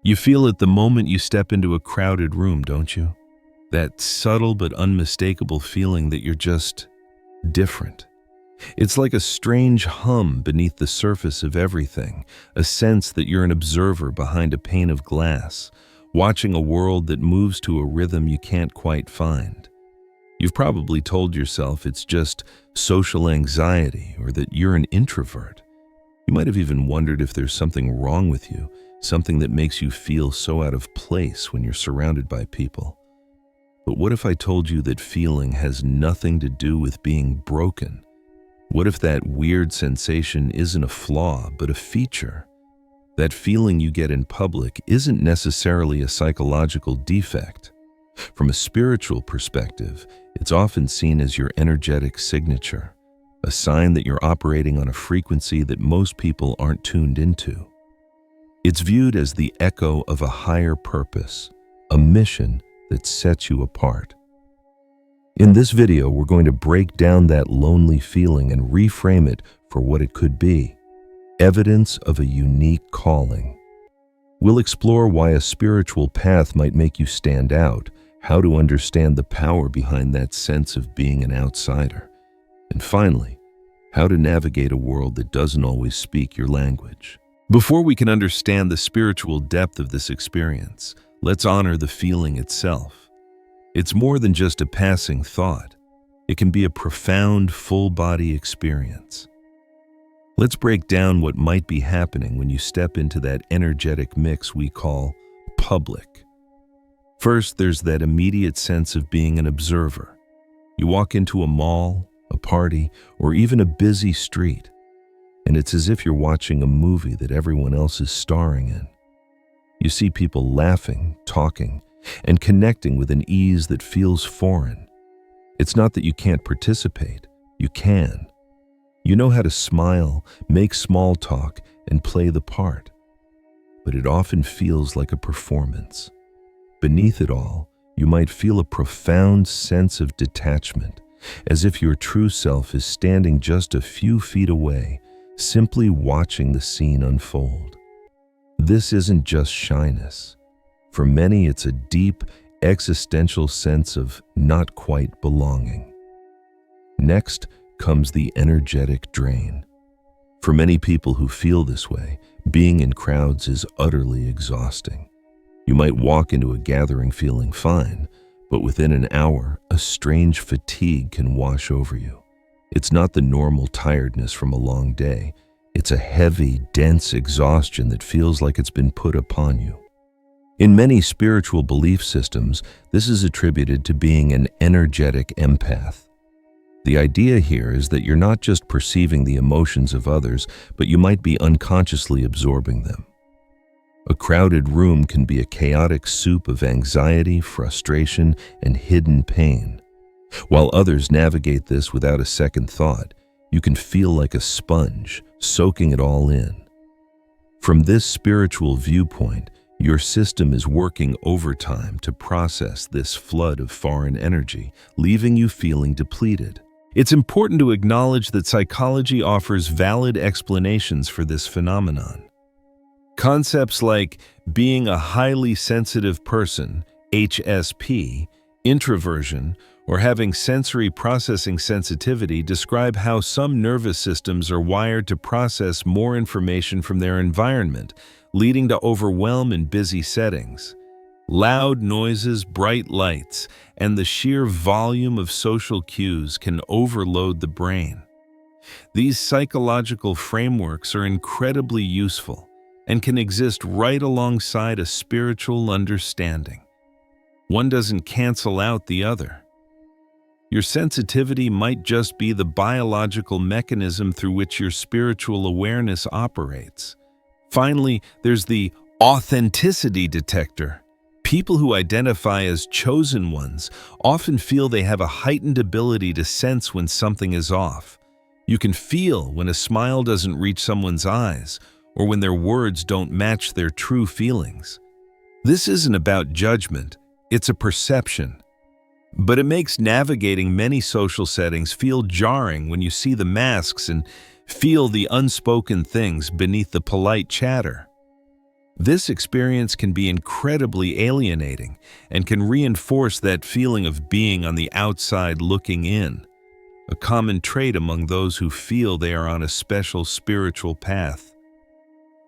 You feel it the moment you step into a crowded room, don't you? That subtle but unmistakable feeling that you're just different. It's like a strange hum beneath the surface of everything, a sense that you're an observer behind a pane of glass, watching a world that moves to a rhythm you can't quite find. You've probably told yourself it's just social anxiety or that you're an introvert. You might have even wondered if there's something wrong with you, something that makes you feel so out of place when you're surrounded by people. But what if I told you that feeling has nothing to do with being broken? What if that weird sensation isn't a flaw, but a feature? That feeling you get in public isn't necessarily a psychological defect. From a spiritual perspective, it's often seen as your energetic signature, a sign that you're operating on a frequency that most people aren't tuned into. It's viewed as the echo of a higher purpose, a mission that sets you apart. In this video, we're going to break down that lonely feeling and reframe it for what it could be: evidence of a unique calling. We'll explore why a spiritual path might make you stand out, how to understand the power behind that sense of being an outsider, and finally, how to navigate a world that doesn't always speak your language. Before we can understand the spiritual depth of this experience, let's honor the feeling itself. It's more than just a passing thought. It can be a profound, full-body experience. Let's break down what might be happening when you step into that energetic mix we call public. First, there's that immediate sense of being an observer. You walk into a mall, a party, or even a busy street, and it's as if you're watching a movie that everyone else is starring in. You see people laughing, talking, and connecting with an ease that feels foreign. It's not that you can't participate. You can. You know how to smile, make small talk, and play the part. But it often feels like a performance. Beneath it all, you might feel a profound sense of detachment, as if your true self is standing just a few feet away, simply watching the scene unfold. This isn't just shyness. For many, it's a deep, existential sense of not quite belonging. Next comes the energetic drain. For many people who feel this way, being in crowds is utterly exhausting. You might walk into a gathering feeling fine, but within an hour, a strange fatigue can wash over you. It's not the normal tiredness from a long day. It's a heavy, dense exhaustion that feels like it's been put upon you. In many spiritual belief systems, this is attributed to being an energetic empath. The idea here is that you're not just perceiving the emotions of others, but you might be unconsciously absorbing them. A crowded room can be a chaotic soup of anxiety, frustration, and hidden pain. While others navigate this without a second thought, you can feel like a sponge, soaking it all in. From this spiritual viewpoint, your system is working overtime to process this flood of foreign energy, leaving you feeling depleted. It's important to acknowledge that psychology offers valid explanations for this phenomenon. Concepts like being a highly sensitive person, HSP, introversion, or having sensory processing sensitivity describe how some nervous systems are wired to process more information from their environment, leading to overwhelm in busy settings. Loud noises, bright lights, and the sheer volume of social cues can overload the brain. These psychological frameworks are incredibly useful and can exist right alongside a spiritual understanding. One doesn't cancel out the other. Your sensitivity might just be the biological mechanism through which your spiritual awareness operates. Finally, there's the authenticity detector. People who identify as chosen ones often feel they have a heightened ability to sense when something is off. You can feel when a smile doesn't reach someone's eyes or when their words don't match their true feelings. This isn't about judgment, it's a perception. But it makes navigating many social settings feel jarring when you see the masks and feel the unspoken things beneath the polite chatter. This experience can be incredibly alienating and can reinforce that feeling of being on the outside looking in, a common trait among those who feel they are on a special spiritual path.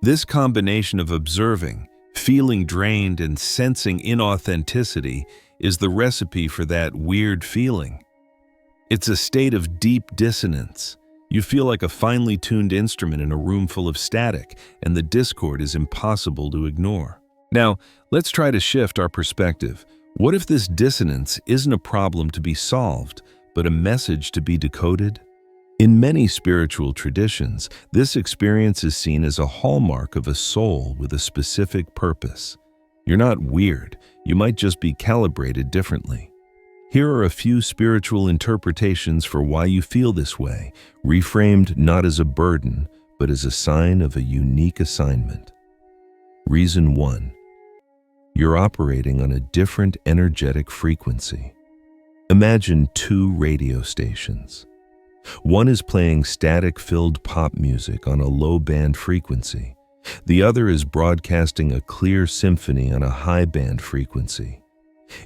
This combination of observing, feeling drained, and sensing inauthenticity is the recipe for that weird feeling. It's a state of deep dissonance. You feel like a finely tuned instrument in a room full of static, and the discord is impossible to ignore. Now, let's try to shift our perspective. What if this dissonance isn't a problem to be solved, but a message to be decoded? In many spiritual traditions, this experience is seen as a hallmark of a soul with a specific purpose. You're not weird, you might just be calibrated differently. Here are a few spiritual interpretations for why you feel this way, reframed not as a burden, but as a sign of a unique assignment. Reason 1. You're operating on a different energetic frequency. Imagine two radio stations. One is playing static-filled pop music on a low-band frequency. The other is broadcasting a clear symphony on a high-band frequency.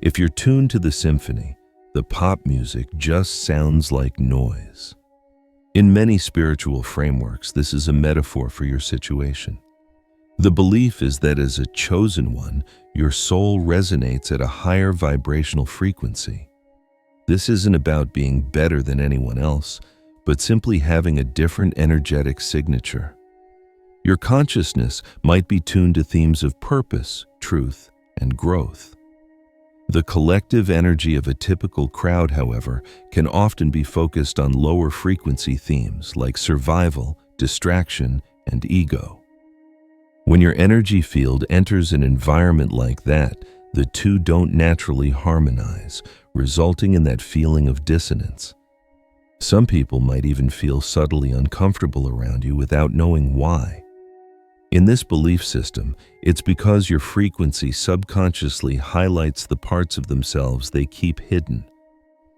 If you're tuned to the symphony, the pop music just sounds like noise. In many spiritual frameworks, this is a metaphor for your situation. The belief is that as a chosen one, your soul resonates at a higher vibrational frequency. This isn't about being better than anyone else, but simply having a different energetic signature. Your consciousness might be tuned to themes of purpose, truth, and growth. The collective energy of a typical crowd, however, can often be focused on lower frequency themes like survival, distraction, and ego. When your energy field enters an environment like that, the two don't naturally harmonize, resulting in that feeling of dissonance. Some people might even feel subtly uncomfortable around you without knowing why. In this belief system, it's because your frequency subconsciously highlights the parts of themselves they keep hidden.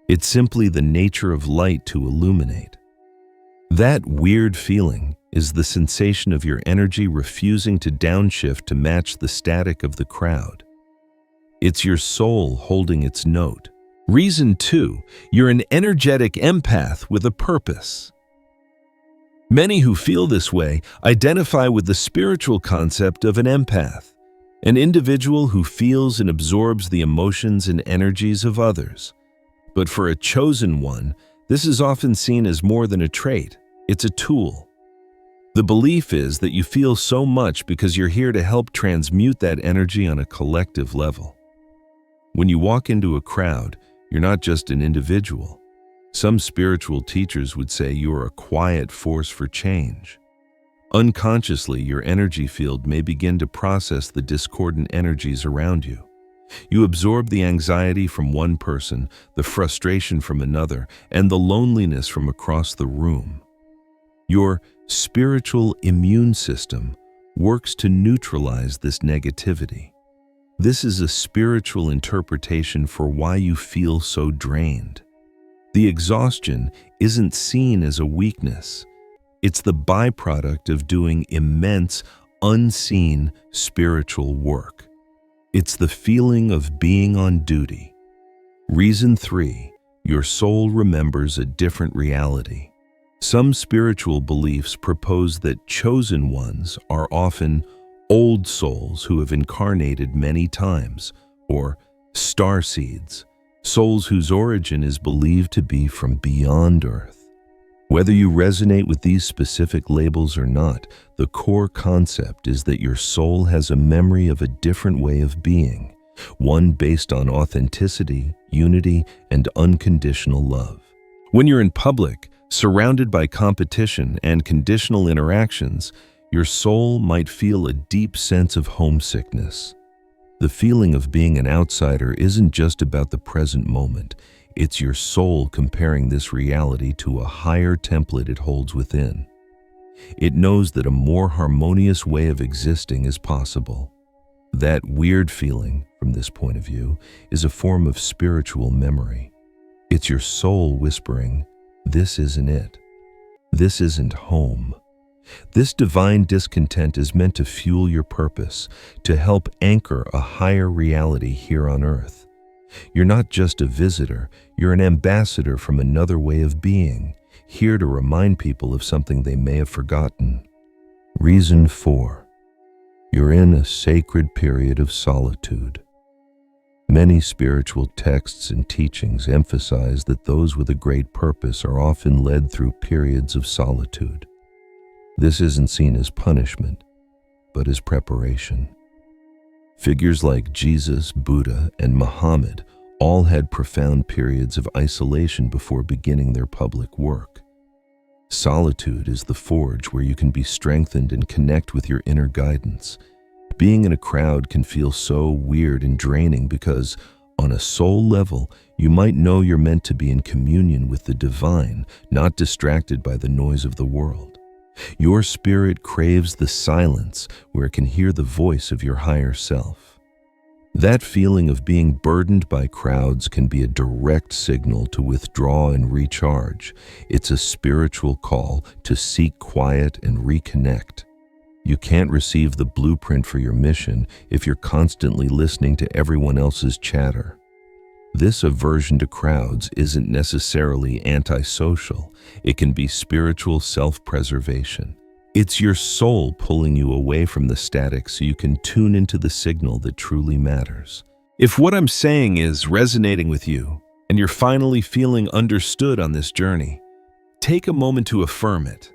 It's simply the nature of light to illuminate. That weird feeling is the sensation of your energy refusing to downshift to match the static of the crowd. It's your soul holding its note. Reason 2, you're an energetic empath with a purpose. Many who feel this way identify with the spiritual concept of an empath, an individual who feels and absorbs the emotions and energies of others. But for a chosen one, this is often seen as more than a trait, it's a tool. The belief is that you feel so much because you're here to help transmute that energy on a collective level. When you walk into a crowd, you're not just an individual. Some spiritual teachers would say you are a quiet force for change. Unconsciously, your energy field may begin to process the discordant energies around you. You absorb the anxiety from one person, the frustration from another, and the loneliness from across the room. Your spiritual immune system works to neutralize this negativity. This is a spiritual interpretation for why you feel so drained. The exhaustion isn't seen as a weakness. It's the byproduct of doing immense, unseen spiritual work. It's the feeling of being on duty. Reason 3, your soul remembers a different reality. Some spiritual beliefs propose that chosen ones are often old souls who have incarnated many times, or starseeds, souls whose origin is believed to be from beyond Earth. Whether you resonate with these specific labels or not, the core concept is that your soul has a memory of a different way of being, one based on authenticity, unity, and unconditional love. When you're in public, surrounded by competition and conditional interactions, your soul might feel a deep sense of homesickness. The feeling of being an outsider isn't just about the present moment. It's your soul comparing this reality to a higher template it holds within. It knows that a more harmonious way of existing is possible. That weird feeling, from this point of view, is a form of spiritual memory. It's your soul whispering, "This isn't it. This isn't home." This divine discontent is meant to fuel your purpose, to help anchor a higher reality here on earth. You're not just a visitor, you're an ambassador from another way of being, here to remind people of something they may have forgotten. Reason 4. You're in a sacred period of solitude. Many spiritual texts and teachings emphasize that those with a great purpose are often led through periods of solitude. This isn't seen as punishment, but as preparation. Figures like Jesus, Buddha, and Muhammad all had profound periods of isolation before beginning their public work. Solitude is the forge where you can be strengthened and connect with your inner guidance. Being in a crowd can feel so weird and draining because, on a soul level, you might know you're meant to be in communion with the divine, not distracted by the noise of the world. Your spirit craves the silence where it can hear the voice of your higher self. That feeling of being burdened by crowds can be a direct signal to withdraw and recharge. It's a spiritual call to seek quiet and reconnect. You can't receive the blueprint for your mission if you're constantly listening to everyone else's chatter. This aversion to crowds isn't necessarily antisocial. It can be spiritual self-preservation. It's your soul pulling you away from the static so you can tune into the signal that truly matters. If what I'm saying is resonating with you, and you're finally feeling understood on this journey, take a moment to affirm it.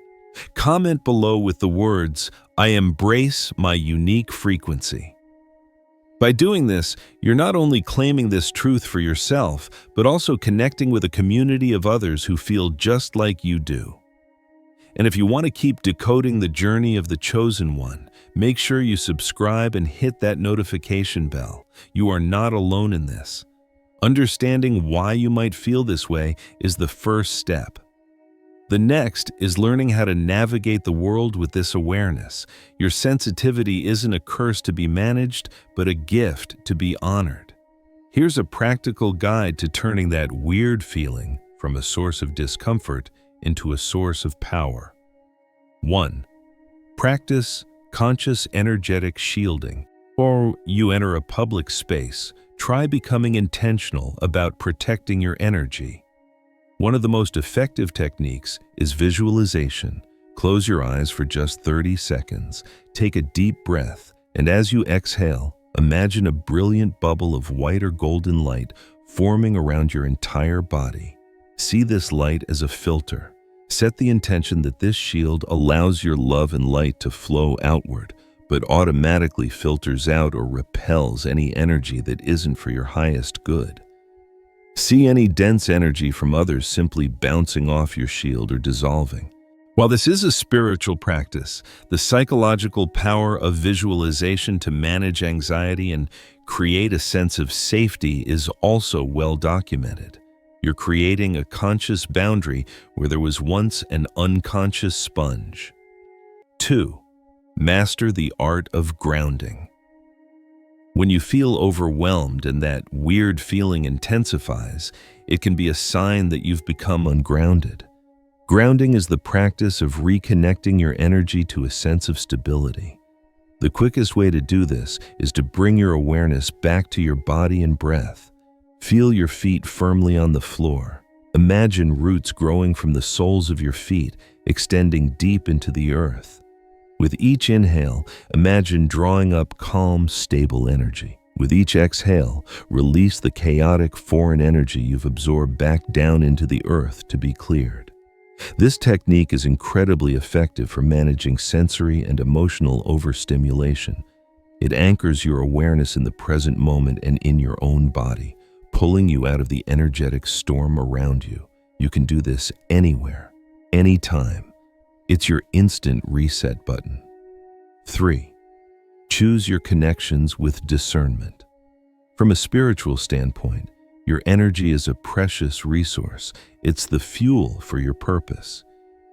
Comment below with the words, "I embrace my unique frequency." By doing this, you're not only claiming this truth for yourself, but also connecting with a community of others who feel just like you do. And if you want to keep decoding the journey of the chosen one, make sure you subscribe and hit that notification bell. You are not alone in this. Understanding why you might feel this way is the first step. The next is learning how to navigate the world with this awareness. Your sensitivity isn't a curse to be managed, but a gift to be honored. Here's a practical guide to turning that weird feeling from a source of discomfort into a source of power. 1. Practice conscious energetic shielding. Before you enter a public space, try becoming intentional about protecting your energy. One of the most effective techniques is visualization. Close your eyes for just 30 seconds. Take a deep breath, and as you exhale, imagine a brilliant bubble of white or golden light forming around your entire body. See this light as a filter. Set the intention that this shield allows your love and light to flow outward, but automatically filters out or repels any energy that isn't for your highest good. See any dense energy from others simply bouncing off your shield or dissolving. While this is a spiritual practice, the psychological power of visualization to manage anxiety and create a sense of safety is also well documented. You're creating a conscious boundary where there was once an unconscious sponge. 2. Master the art of grounding. When you feel overwhelmed and that weird feeling intensifies, it can be a sign that you've become ungrounded. Grounding is the practice of reconnecting your energy to a sense of stability. The quickest way to do this is to bring your awareness back to your body and breath. Feel your feet firmly on the floor. Imagine roots growing from the soles of your feet, extending deep into the earth. With each inhale, imagine drawing up calm, stable energy. With each exhale, release the chaotic foreign energy you've absorbed back down into the earth to be cleared. This technique is incredibly effective for managing sensory and emotional overstimulation. It anchors your awareness in the present moment and in your own body, pulling you out of the energetic storm around you. You can do this anywhere, anytime. It's your instant reset button. 3. Choose your connections with discernment. From a spiritual standpoint, your energy is a precious resource. It's the fuel for your purpose.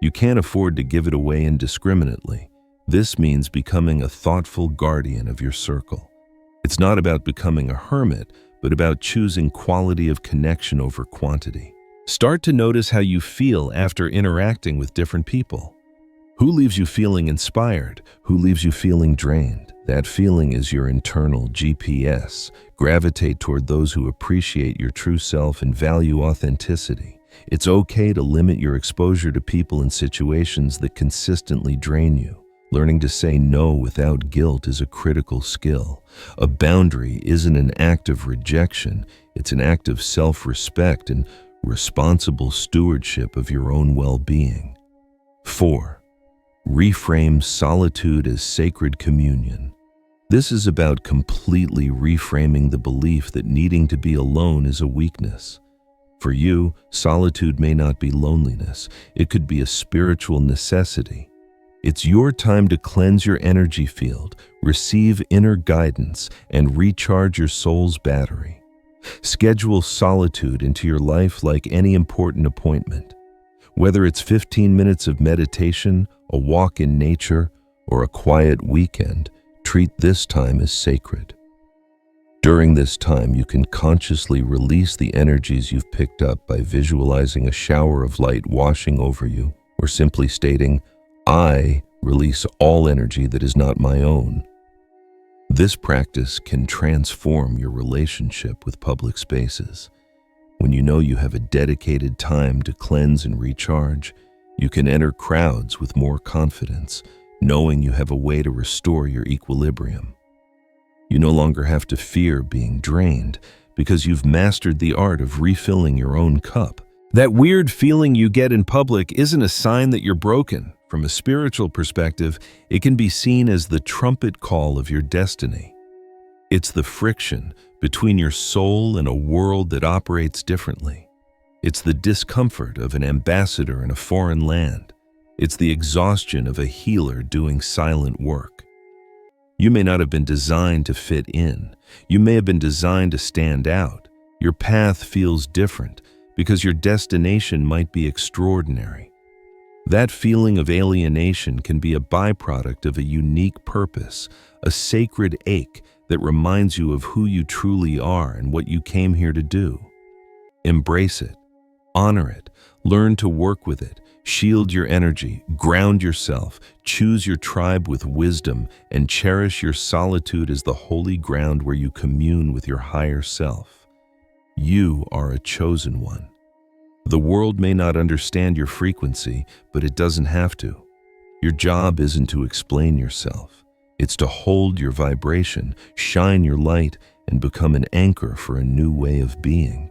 You can't afford to give it away indiscriminately. This means becoming a thoughtful guardian of your circle. It's not about becoming a hermit, but about choosing quality of connection over quantity. Start to notice how you feel after interacting with different people. Who leaves you feeling inspired? Who leaves you feeling drained? That feeling is your internal GPS. Gravitate toward those who appreciate your true self and value authenticity. It's okay to limit your exposure to people and situations that consistently drain you. Learning to say no without guilt is a critical skill. A boundary isn't an act of rejection, it's an act of self-respect and responsible stewardship of your own well-being. 4. Reframe solitude as sacred communion. This is about completely reframing the belief that needing to be alone is a weakness. For you, solitude may not be loneliness, it could be a spiritual necessity. It's your time to cleanse your energy field, receive inner guidance, and recharge your soul's battery. Schedule solitude into your life like any important appointment. Whether it's 15 minutes of meditation, a walk in nature, or a quiet weekend, treat this time as sacred. During this time, you can consciously release the energies you've picked up by visualizing a shower of light washing over you, or simply stating, "I release all energy that is not my own." This practice can transform your relationship with public spaces. When you know you have a dedicated time to cleanse and recharge, you can enter crowds with more confidence, knowing you have a way to restore your equilibrium. You no longer have to fear being drained because you've mastered the art of refilling your own cup. That weird feeling you get in public isn't a sign that you're broken. From a spiritual perspective, it can be seen as the trumpet call of your destiny. It's the friction between your soul and a world that operates differently. It's the discomfort of an ambassador in a foreign land. It's the exhaustion of a healer doing silent work. You may not have been designed to fit in. You may have been designed to stand out. Your path feels different because your destination might be extraordinary. That feeling of alienation can be a byproduct of a unique purpose, a sacred ache that reminds you of who you truly are and what you came here to do. Embrace it, honor it, learn to work with it, shield your energy, ground yourself, choose your tribe with wisdom, and cherish your solitude as the holy ground where you commune with your higher self. You are a chosen one. The world may not understand your frequency, but it doesn't have to. Your job isn't to explain yourself. It's to hold your vibration, shine your light, and become an anchor for a new way of being.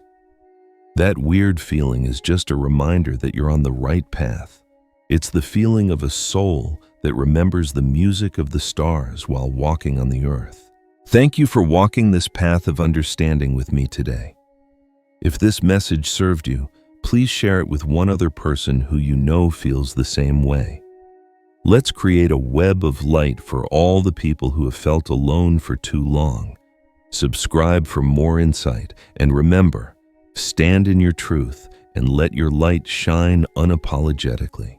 That weird feeling is just a reminder that you're on the right path. It's the feeling of a soul that remembers the music of the stars while walking on the earth. Thank you for walking this path of understanding with me today. If this message served you, please share it with one other person who you know feels the same way. Let's create a web of light for all the people who have felt alone for too long. Subscribe for more insight, and remember, stand in your truth and let your light shine unapologetically.